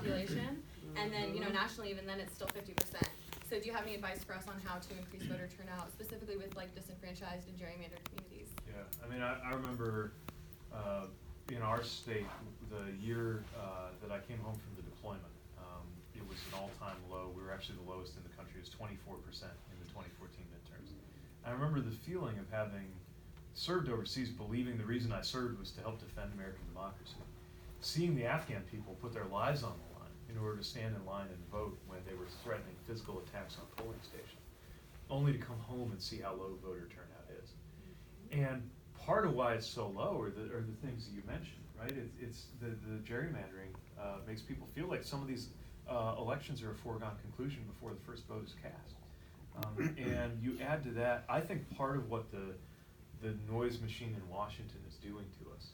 population, and then nationally, even then, it's still 50%. So do you have any advice for us on how to increase voter turnout, specifically with like disenfranchised and gerrymandered communities? Yeah, I mean, I remember in our state, the year that I came home from the deployment, it was an all-time low. We were actually the lowest in the country. It was 24% in the 2014 midterms. I remember the feeling of having served overseas, believing the reason I served was to help defend American democracy. Seeing the Afghan people put their lives on the line in order to stand in line and vote when they were threatening physical attacks on polling stations, only to come home and see how low voter turnout is. And part of why it's so low are the things that you mentioned, right? It's the gerrymandering makes people feel like some of these elections are a foregone conclusion before the first vote is cast. And you add to that, I think part of what the noise machine in Washington is doing to us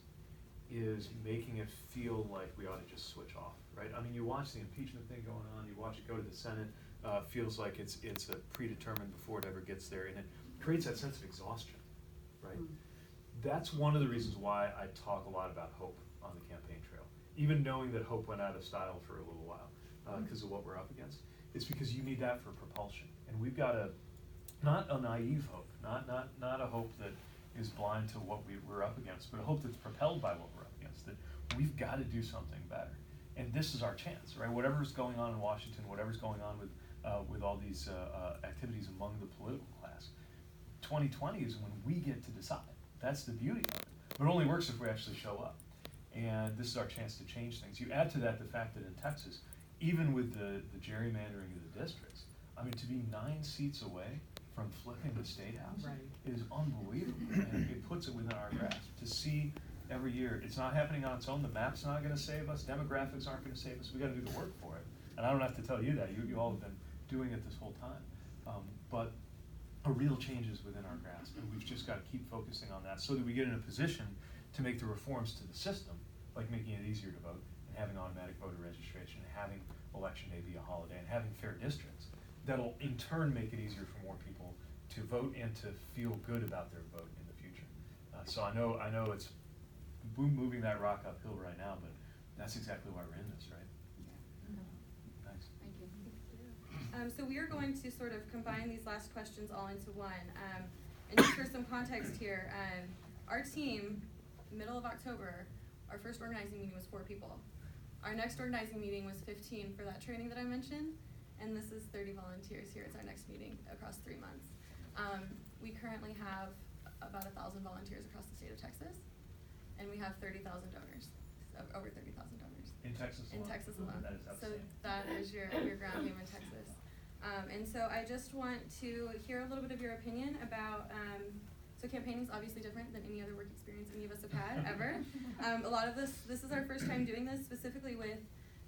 is making it feel like we ought to just switch off, right? I mean, you watch the impeachment thing going on, you watch it go to the Senate, feels like it's a predetermined before it ever gets there, and it creates that sense of exhaustion, right? That's one of the reasons why I talk a lot about hope on the campaign trail, even knowing that hope went out of style for a little while because of what we're up against. It's because you need that for propulsion, and we've got not a naive hope, not a hope that is blind to what we're up against, but a hope that's propelled by what we're up against, that we've got to do something better. And this is our chance, right? Whatever's going on in Washington, whatever's going on with all these activities among the political class, 2020 is when we get to decide. That's the beauty of it. But it only works if we actually show up. And this is our chance to change things. You add to that the fact that in Texas, even with the gerrymandering of the districts, I mean, to be 9 seats away from flipping the state house is unbelievable. And it puts it within our grasp. To see every year, it's not happening on its own. The map's not going to save us. Demographics aren't going to save us. We got to do the work for it. And I don't have to tell you that. You all have been doing it this whole time. But a real change is within our grasp, and we've just got to keep focusing on that so that we get in a position to make the reforms to the system, like making it easier to vote, and having automatic voter registration, and having election day be a holiday, and having fair districts, that'll in turn make it easier for more people to vote and to feel good about their vote in the future. So I know it's moving that rock uphill right now, but that's exactly why we're in this, right? Nice. Thank you. So we are going to sort of combine these last questions all into one. And just for some context here, our team, middle of October, our first organizing meeting was 4 people. Our next organizing meeting was 15 for that training that I mentioned, and this is 30 volunteers here. It's our next meeting across 3 months. We currently have about 1,000 volunteers across the state of Texas, and we have 30,000 donors, so over 30,000 donors. In Texas alone? In Texas alone. That is so that is your ground game in Texas. And so I just want to hear a little bit of your opinion about, so campaigning is obviously different than any other work experience any of us have had ever. A lot of this is our first time doing this, specifically with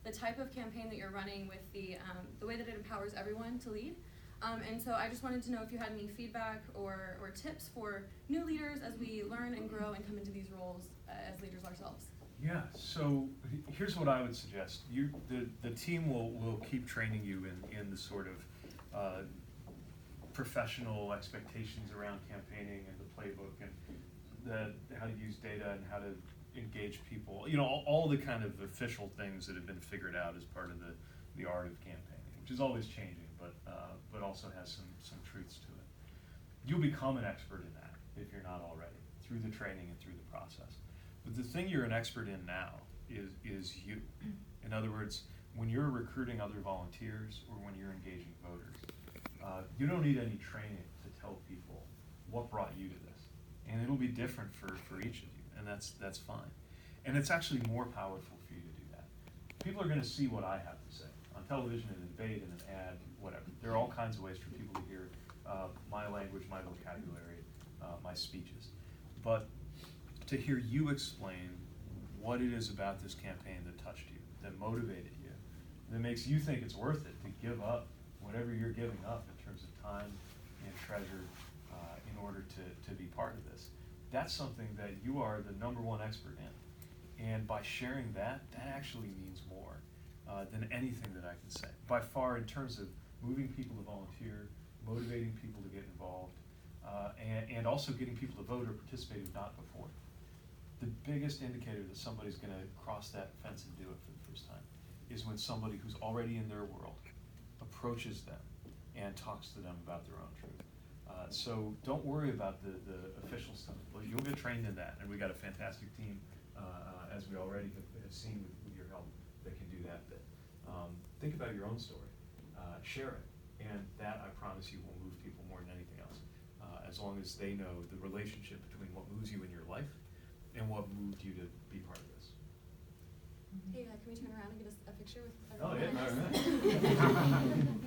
the type of campaign that you're running, with the way that it empowers everyone to lead. And so I just wanted to know if you had any feedback or tips for new leaders as we learn and grow and come into these roles as leaders ourselves. Yeah, so here's what I would suggest. The team will keep training you in the sort of professional expectations around campaigning and the playbook and how to use data and how to engage people. You know, all the kind of official things that have been figured out as part of the art of campaigning, which is always changing, but also has some truths to it. You'll become an expert in that if you're not already, through the training and through the process. But the thing you're an expert in now is you. In other words, when you're recruiting other volunteers or when you're engaging voters, you don't need any training to tell people what brought you to this. And it'll be different for each of you, and that's fine. And it's actually more powerful for you to do that. People are going to see what I have to say on television, in a debate, in an ad, whatever. There are all kinds of ways for people to hear my language, my vocabulary, my speeches. But to hear you explain what it is about this campaign that touched you, that motivated you, that makes you think it's worth it to give up whatever you're giving up in terms of time and treasure in order to be part of this. That's something that you are the #1 expert in. And by sharing that actually means more than anything that I can say. By far, in terms of moving people to volunteer, motivating people to get involved, and also getting people to vote or participate if not before. The biggest indicator that somebody's going to cross that fence and do it for the first time is when somebody who's already in their world approaches them and talks to them about their own truth. So don't worry about the official stuff. Well, you'll get trained in that, and we got a fantastic team, as we already have seen with your help, that can do that bit. Think about your own story, share it, and that, I promise you, will move people more than anything else, as long as they know the relationship between what moves you in your life and what moved you to be part of this. Hey, can we turn around and get a picture with Oh, everyone? yeah, all right.